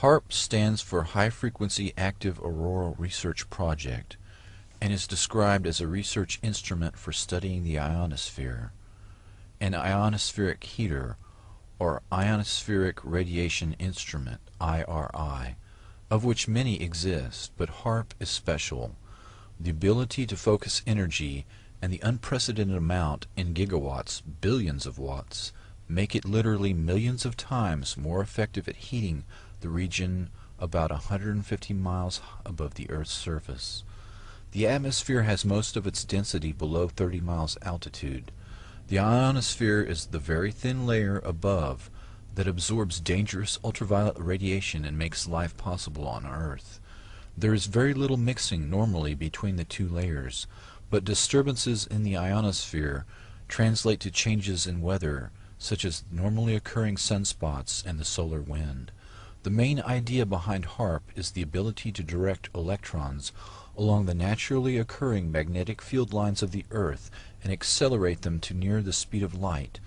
Haarp stands for High Frequency Active Auroral Research Project and is described as a research instrument for studying the ionosphere, an ionospheric heater, or ionospheric radiation instrument, IRI, of which many exist, but Haarp is special. The ability to focus energy and the unprecedented amount in gigawatts, billions of watts, make it literally millions of times more effective at heating the region about 150 miles above the Earth's surface. The atmosphere has most of its density below 30 miles altitude. The ionosphere is the very thin layer above that absorbs dangerous ultraviolet radiation and makes life possible on Earth. There is very little mixing normally between the two layers, but disturbances in the ionosphere translate to changes in weather, such as normally occurring sunspots and the solar wind. The main idea behind Haarp is the ability to direct electrons along the naturally occurring magnetic field lines of the Earth and accelerate them to near the speed of light,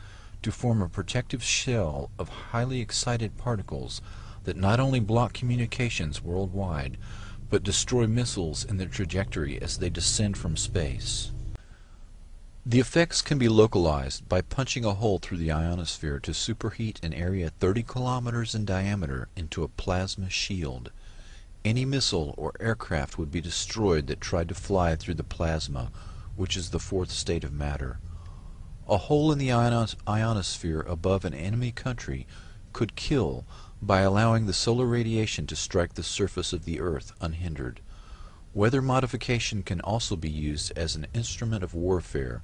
to form a protective shell of highly excited particles that not only block communications worldwide, but destroy missiles in their trajectory as they descend from space. The effects can be localized by punching a hole through the ionosphere to superheat an area 30 kilometers in diameter into a plasma shield. Any missile or aircraft would be destroyed that tried to fly through the plasma, which is the fourth state of matter. A hole in the ionosphere above an enemy country could kill by allowing the solar radiation to strike the surface of the Earth unhindered. Weather modification can also be used as an instrument of warfare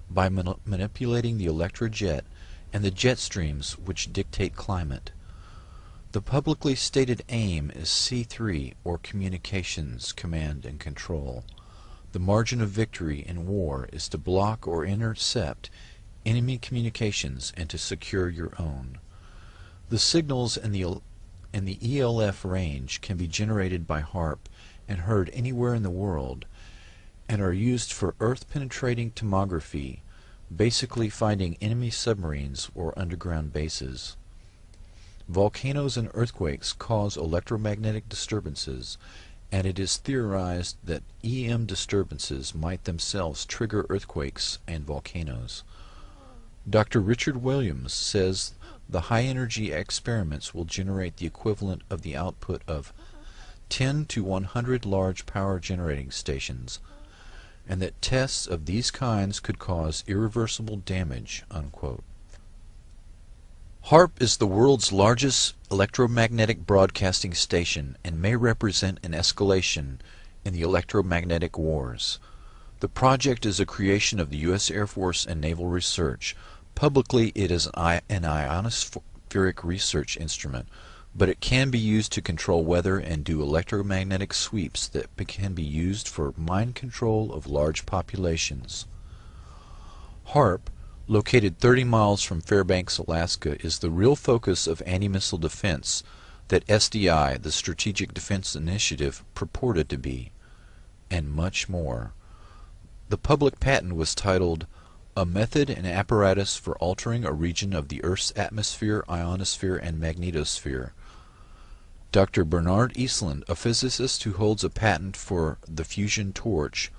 by manipulating the electrojet and the jet streams which dictate climate. The publicly stated aim is C3, or Communications, Command and Control. The margin of victory in war is to block or intercept enemy communications and to secure your own. The signals in the ELF range can be generated by Haarp and heard anywhere in the world, and are used for Earth-penetrating tomography, basically finding enemy submarines or underground bases. Volcanoes and earthquakes cause electromagnetic disturbances, and it is theorized that EM disturbances might themselves trigger earthquakes and volcanoes. Dr. Richard Williams says the high-energy experiments will generate the equivalent of the output of 10 to 100 large power generating stations, and that tests of these kinds could cause irreversible damage, unquote. Haarp is the world's largest electromagnetic broadcasting station and may represent an escalation in the electromagnetic wars. The project is a creation of the U.S. Air Force and Naval Research. Publicly, it is an ionospheric research instrument, but it can be used to control weather and do electromagnetic sweeps that can be used for mind control of large populations. Haarp, located 30 miles from Fairbanks, Alaska, is the real focus of anti-missile defense that SDI, the Strategic Defense Initiative, purported to be, and much more. The public patent was titled A Method and Apparatus for Altering a Region of the Earth's Atmosphere, Ionosphere, and Magnetosphere. Dr. Bernard Eastland, a physicist who holds a patent for the fusion torch,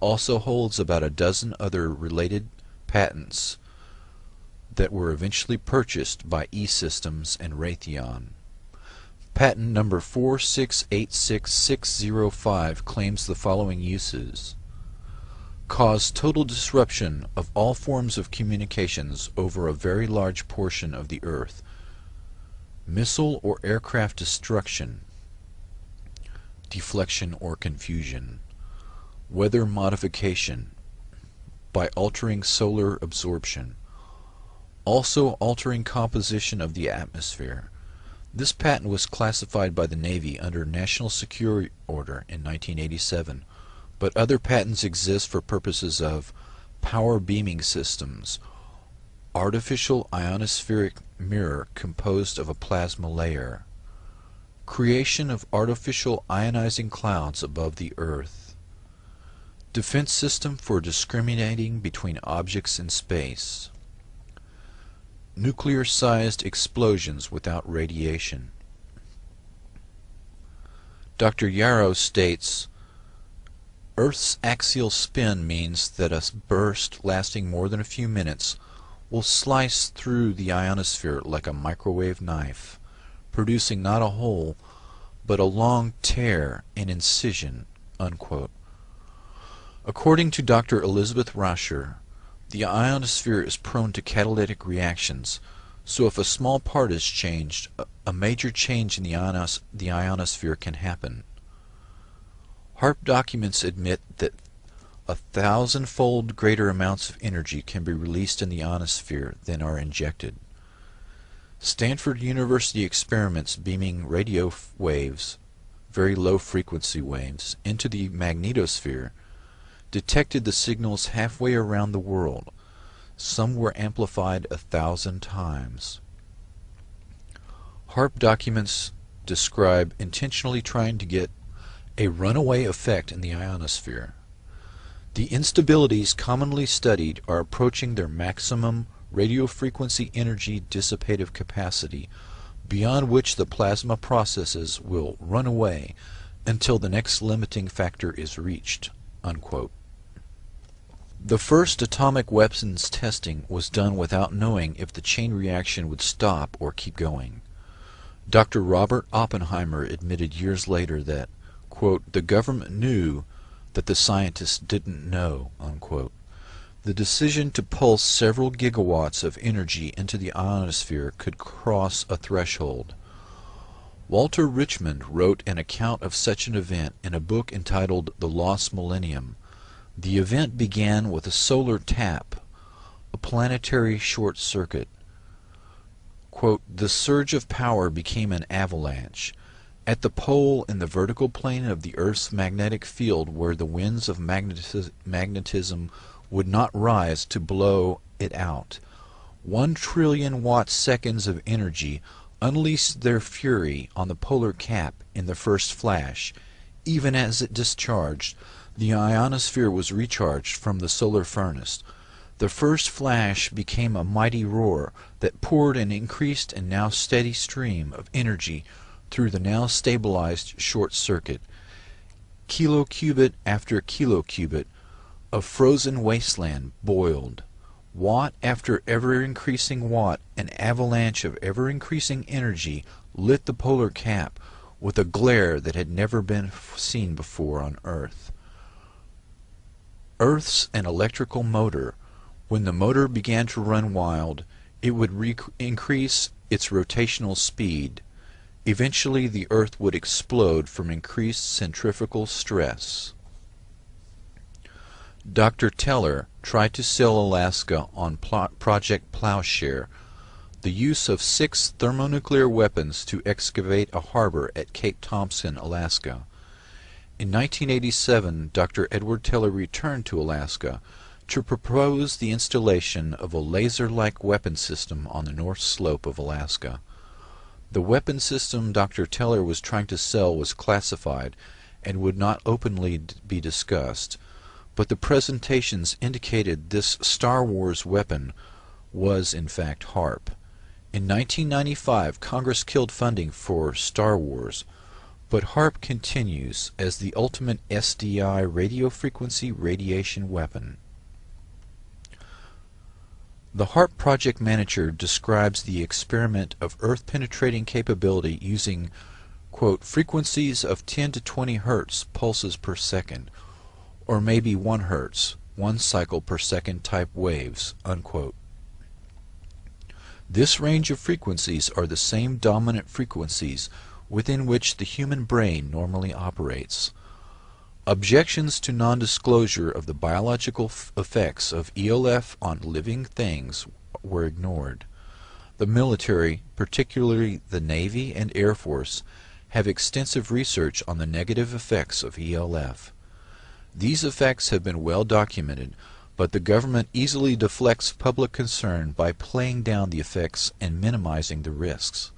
also holds about a dozen other related patents that were eventually purchased by E-Systems and Raytheon. Patent number 4686605 claims the following uses: cause total disruption of all forms of communications over a very large portion of the Earth, missile or aircraft destruction, deflection or confusion, weather modification by altering solar absorption, also altering composition of the atmosphere. This patent was classified by the Navy under National Security Order in 1987, but other patents exist for purposes of power beaming systems, artificial ionospheric mirror composed of a plasma layer, creation of artificial ionizing clouds above the Earth, defense system for discriminating between objects in space, nuclear-sized explosions without radiation, Dr. Yarrow states, Earth's axial spin means that a burst lasting more than a few minutes will slice through the ionosphere like a microwave knife, producing not a hole, but a long tear and incision." Unquote. According to Dr. Elizabeth Rascher, the ionosphere is prone to catalytic reactions, so if a small part is changed, a major change in the ionosphere can happen. Haarp documents admit that 1,000-fold greater amounts of energy can be released in the ionosphere than are injected. Stanford University experiments beaming radio waves, very low frequency waves, into the magnetosphere detected the signals halfway around the world. Some were amplified 1,000 times. Haarp documents describe intentionally trying to get a runaway effect in the ionosphere. The instabilities commonly studied are approaching their maximum radio frequency energy dissipative capacity, beyond which the plasma processes will run away until the next limiting factor is reached." Unquote. The first atomic weapons testing was done without knowing if the chain reaction would stop or keep going. Dr. Robert Oppenheimer admitted years later that, quote, "the government knew that the scientists didn't know." Unquote. The decision to pulse several gigawatts of energy into the ionosphere could cross a threshold. Walter Richmond wrote an account of such an event in a book entitled The Lost Millennium. The event began with a solar tap, a planetary short circuit. Quote, "the surge of power became an avalanche. At the pole in the vertical plane of the Earth's magnetic field where the winds of magnetism would not rise to blow it out, 1 trillion watt-seconds of energy unleashed their fury on the polar cap in the first flash. Even as it discharged, the ionosphere was recharged from the solar furnace. The first flash became a mighty roar that poured an increased and now steady stream of energy through the now stabilized short circuit. Kilocubit after kilocubit of frozen wasteland boiled. Watt after ever-increasing watt, an avalanche of ever-increasing energy lit the polar cap with a glare that had never been seen before on Earth. Earth's an electrical motor. When the motor began to run wild, it would increase its rotational speed. Eventually the Earth would explode from increased centrifugal stress." Dr. Teller tried to sell Alaska on Project Plowshare, the use of 6 thermonuclear weapons to excavate a harbor at Cape Thompson, Alaska. In 1987, Dr. Edward Teller returned to Alaska to propose the installation of a laser-like weapon system on the north slope of Alaska. The weapon system Dr. Teller was trying to sell was classified and would not openly be discussed, but the presentations indicated this Star Wars weapon was in fact Haarp. In 1995, Congress killed funding for Star Wars, but Haarp continues as the ultimate SDI radio frequency radiation weapon. The Haarp project manager describes the experiment of Earth-penetrating capability using, quote, "frequencies of 10 to 20 Hz pulses per second, or maybe 1 Hz, 1 cycle per second type waves." Unquote. This range of frequencies are the same dominant frequencies within which the human brain normally operates. Objections to non-disclosure of the biological effects of ELF on living things were ignored. The military, particularly the Navy and Air Force, have extensive research on the negative effects of ELF. These effects have been well documented, but the government easily deflects public concern by playing down the effects and minimizing the risks.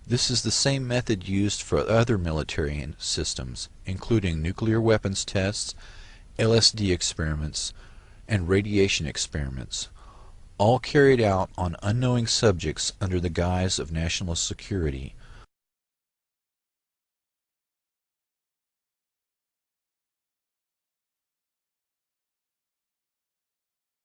This is the same method used for other military systems, including nuclear weapons tests, LSD experiments, and radiation experiments, all carried out on unknowing subjects under the guise of national security.